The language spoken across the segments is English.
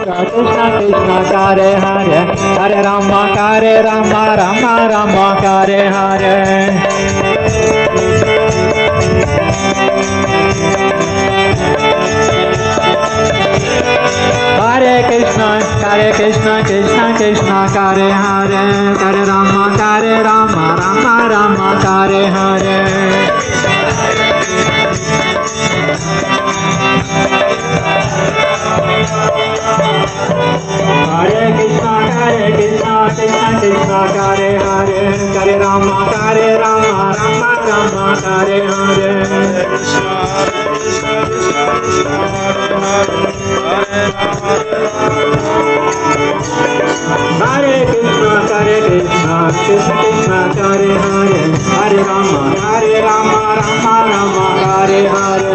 Krishna Krishna Hare Hare Hare Rama Rama Rama Hare Hare Hare Krishna Krishna Krishna Hare Hare Hare Rama Rama Rama Hare Hare Hare Krishna Krishna Krishna Hare Hare Hare Rama Rama Hare Hare Hare Krishna Krishna Krishna Hare Hare Hare Rama Rama Hare Hare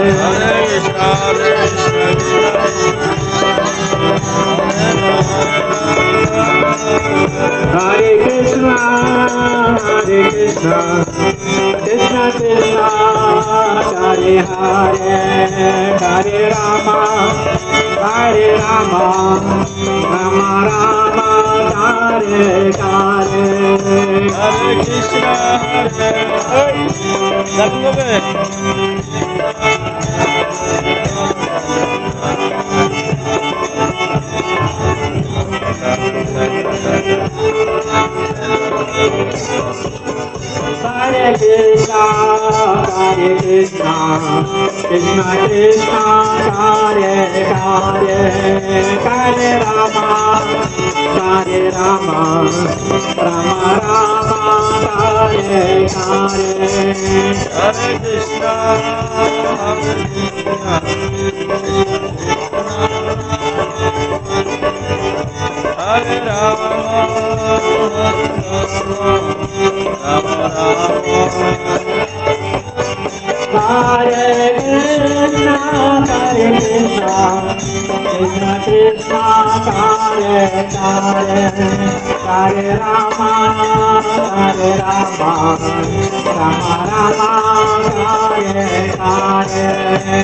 Hare Krishna Krishna Krishna Hare Hare Hare Rama Rama Hare Hare Hare Krishna Hare Krishna Krishna Krishna Hare Hare Hare Rama Rama Hare Hare Hare Krishna Hare Rama Hare Krishna Krishna Hare Hare Hare Rama Rama Hare Hare